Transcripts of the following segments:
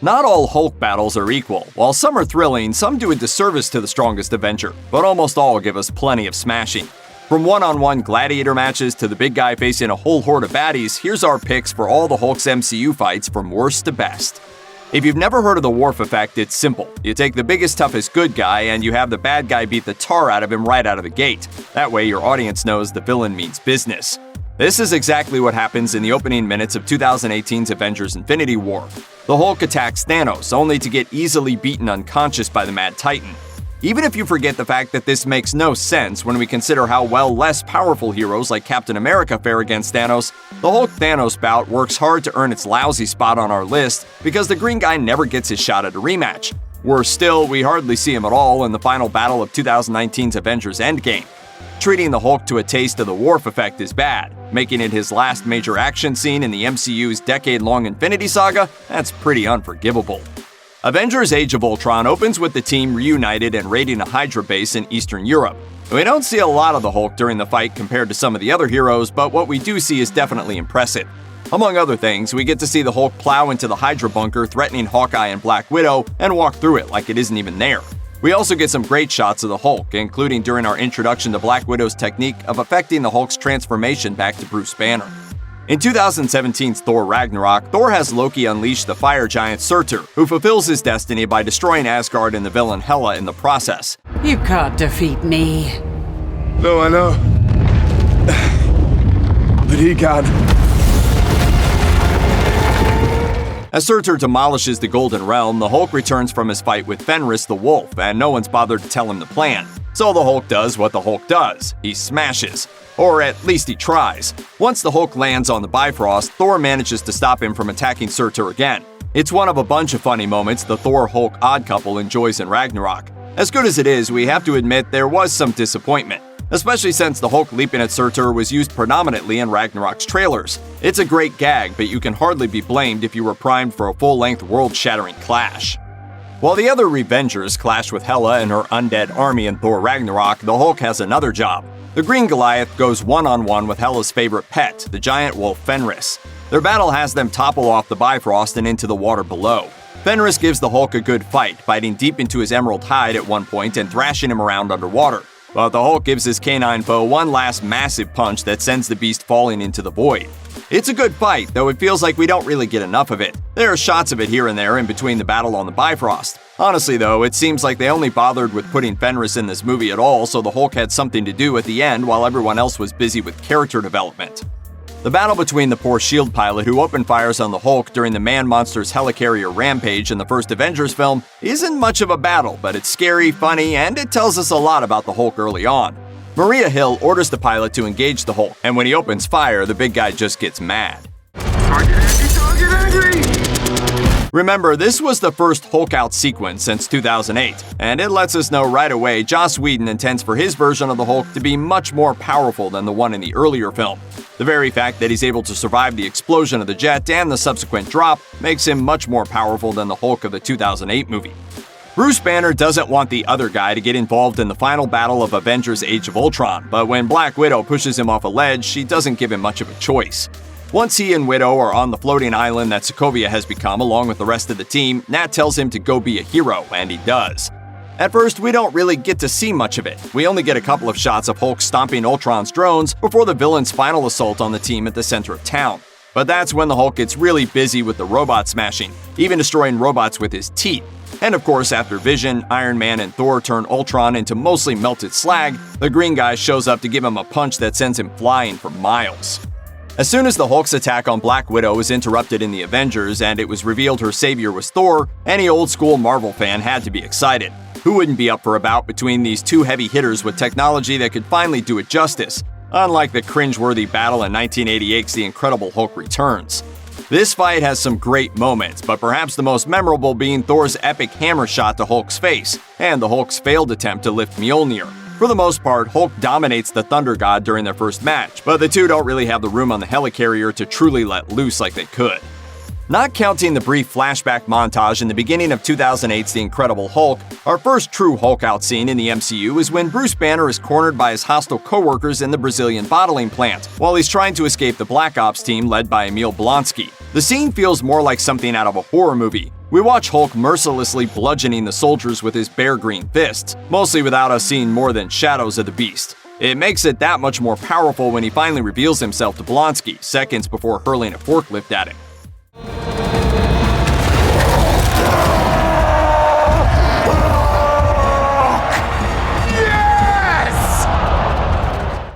Not all Hulk battles are equal. While some are thrilling, some do a disservice to the strongest Avenger, but almost all give us plenty of smashing. From one-on-one gladiator matches to the big guy facing a whole horde of baddies, here's our picks for all the Hulk's MCU fights from worst to best. If you've never heard of the Wharf effect, it's simple. You take the biggest, toughest good guy, and you have the bad guy beat the tar out of him right out of the gate. That way your audience knows the villain means business. This is exactly what happens in the opening minutes of 2018's Avengers Infinity War. The Hulk attacks Thanos, only to get easily beaten unconscious by the Mad Titan. Even if you forget the fact that this makes no sense when we consider how well less powerful heroes like Captain America fare against Thanos, the Hulk-Thanos bout works hard to earn its lousy spot on our list because the green guy never gets his shot at a rematch. Worse still, we hardly see him at all in the final battle of 2019's Avengers Endgame. Treating the Hulk to a taste of the Wharf effect is bad. Making it his last major action scene in the MCU's decade-long Infinity Saga, that's pretty unforgivable. Avengers Age of Ultron opens with the team reunited and raiding a Hydra base in Eastern Europe. We don't see a lot of the Hulk during the fight compared to some of the other heroes, but what we do see is definitely impressive. Among other things, we get to see the Hulk plow into the Hydra bunker threatening Hawkeye and Black Widow and walk through it like it isn't even there. We also get some great shots of the Hulk, including during our introduction to Black Widow's technique of affecting the Hulk's transformation back to Bruce Banner. In 2017's Thor Ragnarok, Thor has Loki unleash the fire giant Surtur, who fulfills his destiny by destroying Asgard and the villain Hela in the process. You can't defeat me. No, I know. But he can. As Surtur demolishes the Golden Realm, the Hulk returns from his fight with Fenris the Wolf, and no one's bothered to tell him the plan. So the Hulk does what the Hulk does. He smashes. Or at least he tries. Once the Hulk lands on the Bifrost, Thor manages to stop him from attacking Surtur again. It's one of a bunch of funny moments the Thor-Hulk odd couple enjoys in Ragnarok. As good as it is, we have to admit there was some disappointment, especially since the Hulk leaping at Surtur was used predominantly in Ragnarok's trailers. It's a great gag, but you can hardly be blamed if you were primed for a full-length world-shattering clash. While the other Revengers clash with Hela and her undead army in Thor Ragnarok, the Hulk has another job. The Green Goliath goes one-on-one with Hela's favorite pet, the giant wolf Fenris. Their battle has them topple off the Bifrost and into the water below. Fenris gives the Hulk a good fight, biting deep into his emerald hide at one point and thrashing him around underwater. But the Hulk gives his canine foe one last massive punch that sends the beast falling into the void. It's a good fight, though it feels like we don't really get enough of it. There are shots of it here and there in between the battle on the Bifrost. Honestly though, it seems like they only bothered with putting Fenris in this movie at all, so the Hulk had something to do at the end while everyone else was busy with character development. The battle between the poor S.H.I.E.L.D. pilot who opened fires on the Hulk during the Man-Monster's helicarrier rampage in the first Avengers film isn't much of a battle, but it's scary, funny, and it tells us a lot about the Hulk early on. Maria Hill orders the pilot to engage the Hulk, and when he opens fire, the big guy just gets mad. Target angry! Remember, this was the first Hulk-out sequence since 2008, and it lets us know right away Joss Whedon intends for his version of the Hulk to be much more powerful than the one in the earlier film. The very fact that he's able to survive the explosion of the jet and the subsequent drop makes him much more powerful than the Hulk of the 2008 movie. Bruce Banner doesn't want the other guy to get involved in the final battle of Avengers Age of Ultron, but when Black Widow pushes him off a ledge, she doesn't give him much of a choice. Once he and Widow are on the floating island that Sokovia has become along with the rest of the team, Nat tells him to go be a hero, and he does. At first, we don't really get to see much of it. We only get a couple of shots of Hulk stomping Ultron's drones before the villain's final assault on the team at the center of town. But that's when the Hulk gets really busy with the robot smashing, even destroying robots with his teeth. And of course, after Vision, Iron Man, and Thor turn Ultron into mostly melted slag, the green guy shows up to give him a punch that sends him flying for miles. As soon as the Hulk's attack on Black Widow was interrupted in the Avengers and it was revealed her savior was Thor, any old-school Marvel fan had to be excited. Who wouldn't be up for a bout between these two heavy hitters with technology that could finally do it justice, unlike the cringeworthy battle in 1988's The Incredible Hulk Returns. This fight has some great moments, but perhaps the most memorable being Thor's epic hammer shot to Hulk's face, and the Hulk's failed attempt to lift Mjolnir. For the most part, Hulk dominates the Thunder God during their first match, but the two don't really have the room on the helicarrier to truly let loose like they could. Not counting the brief flashback montage in the beginning of 2008's The Incredible Hulk, our first true Hulk-out scene in the MCU is when Bruce Banner is cornered by his hostile co-workers in the Brazilian bottling plant, while he's trying to escape the Black Ops team led by Emil Blonsky. The scene feels more like something out of a horror movie. We watch Hulk mercilessly bludgeoning the soldiers with his bare green fists, mostly without us seeing more than shadows of the beast. It makes it that much more powerful when he finally reveals himself to Blonsky, seconds before hurling a forklift at him.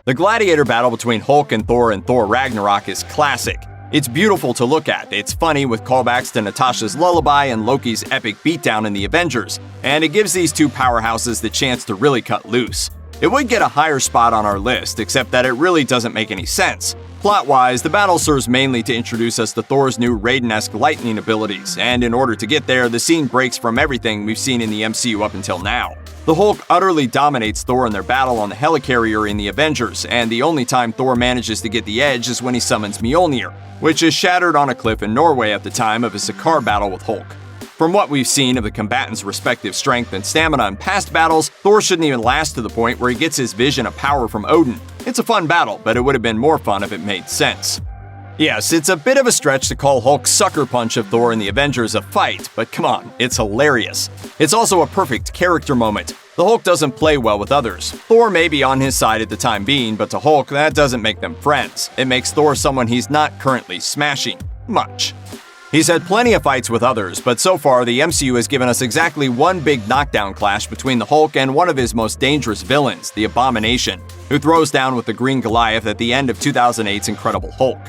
The gladiator battle between Hulk and Thor Ragnarok is classic. It's beautiful to look at, it's funny with callbacks to Natasha's lullaby and Loki's epic beatdown in the Avengers, and it gives these two powerhouses the chance to really cut loose. It would get a higher spot on our list, except that it really doesn't make any sense. Plot-wise, the battle serves mainly to introduce us to Thor's new Raiden-esque lightning abilities, and in order to get there, the scene breaks from everything we've seen in the MCU up until now. The Hulk utterly dominates Thor in their battle on the helicarrier in the Avengers, and the only time Thor manages to get the edge is when he summons Mjolnir, which is shattered on a cliff in Norway at the time of his S.H.I.E.L.D. battle with Hulk. From what we've seen of the combatants' respective strength and stamina in past battles, Thor shouldn't even last to the point where he gets his vision of power from Odin. It's a fun battle, but it would have been more fun if it made sense. Yes, it's a bit of a stretch to call Hulk's sucker punch of Thor in the Avengers a fight, but come on, it's hilarious. It's also a perfect character moment. The Hulk doesn't play well with others. Thor may be on his side at the time being, but to Hulk, that doesn't make them friends. It makes Thor someone he's not currently smashing. Much. He's had plenty of fights with others, but so far the MCU has given us exactly one big knockdown clash between the Hulk and one of his most dangerous villains, the Abomination, who throws down with the Green Goliath at the end of 2008's Incredible Hulk.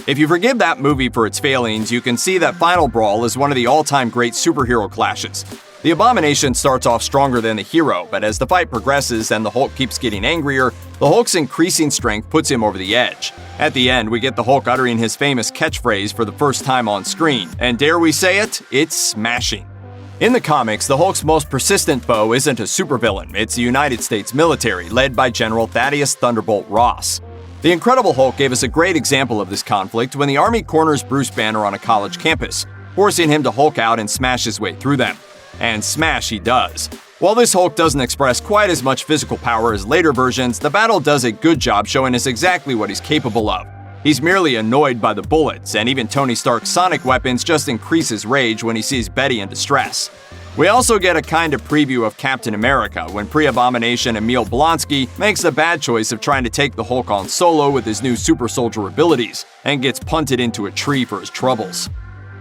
If you forgive that movie for its failings, you can see that final brawl is one of the all-time great superhero clashes. The Abomination starts off stronger than the hero, but as the fight progresses and the Hulk keeps getting angrier, the Hulk's increasing strength puts him over the edge. At the end, we get the Hulk uttering his famous catchphrase for the first time on screen, and dare we say it, it's smashing. In the comics, the Hulk's most persistent foe isn't a supervillain, it's the United States military, led by General Thaddeus Thunderbolt Ross. The Incredible Hulk gave us a great example of this conflict when the Army corners Bruce Banner on a college campus, forcing him to Hulk out and smash his way through them. And smash he does. While this Hulk doesn't express quite as much physical power as later versions, the battle does a good job showing us exactly what he's capable of. He's merely annoyed by the bullets, and even Tony Stark's sonic weapons just increase his rage when he sees Betty in distress. We also get a kind of preview of Captain America when pre-Abomination Emil Blonsky makes the bad choice of trying to take the Hulk on solo with his new super soldier abilities, and gets punted into a tree for his troubles.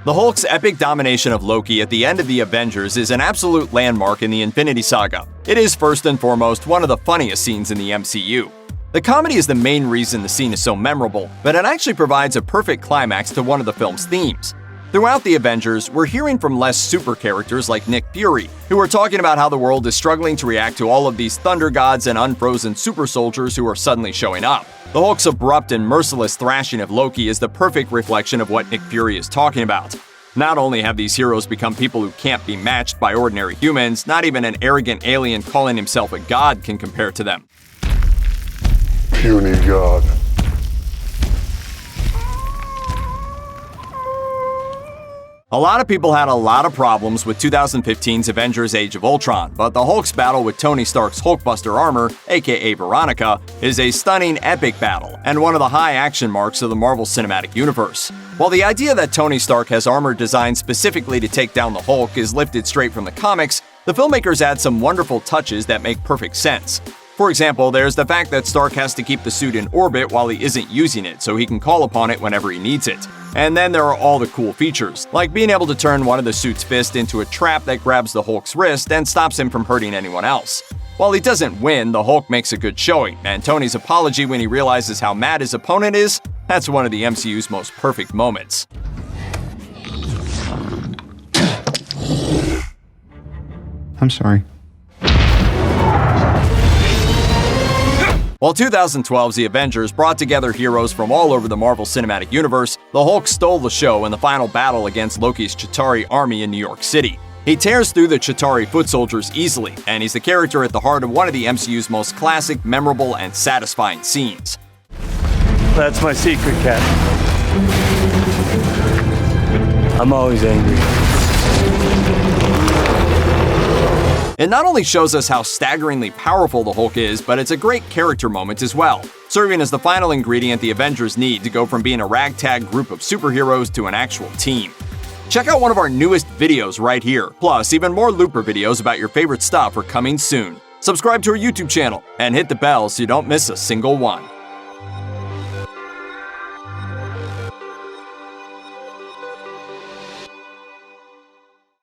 The Hulk's epic domination of Loki at the end of the Avengers is an absolute landmark in the Infinity Saga. It is first and foremost one of the funniest scenes in the MCU. The comedy is the main reason the scene is so memorable, but it actually provides a perfect climax to one of the film's themes. Throughout the Avengers, we're hearing from less super characters like Nick Fury, who are talking about how the world is struggling to react to all of these thunder gods and unfrozen super soldiers who are suddenly showing up. The Hulk's abrupt and merciless thrashing of Loki is the perfect reflection of what Nick Fury is talking about. Not only have these heroes become people who can't be matched by ordinary humans, not even an arrogant alien calling himself a god can compare to them. Puny god. A lot of people had a lot of problems with 2015's Avengers Age of Ultron, but the Hulk's battle with Tony Stark's Hulkbuster armor, aka Veronica, is a stunning, epic battle, and one of the high action marks of the Marvel Cinematic Universe. While the idea that Tony Stark has armor designed specifically to take down the Hulk is lifted straight from the comics, the filmmakers add some wonderful touches that make perfect sense. For example, there's the fact that Stark has to keep the suit in orbit while he isn't using it, so he can call upon it whenever he needs it. And then there are all the cool features, like being able to turn one of the suit's fists into a trap that grabs the Hulk's wrist and stops him from hurting anyone else. While he doesn't win, the Hulk makes a good showing, and Tony's apology when he realizes how mad his opponent is, that's one of the MCU's most perfect moments. I'm sorry. While 2012's The Avengers brought together heroes from all over the Marvel Cinematic Universe, the Hulk stole the show in the final battle against Loki's Chitauri army in New York City. He tears through the Chitauri foot soldiers easily, and he's the character at the heart of one of the MCU's most classic, memorable, and satisfying scenes. That's my secret, Cat. I'm always angry. It not only shows us how staggeringly powerful the Hulk is, but it's a great character moment as well, serving as the final ingredient the Avengers need to go from being a ragtag group of superheroes to an actual team. Check out one of our newest videos right here. Plus, even more Looper videos about your favorite stuff are coming soon. Subscribe to our YouTube channel and hit the bell so you don't miss a single one.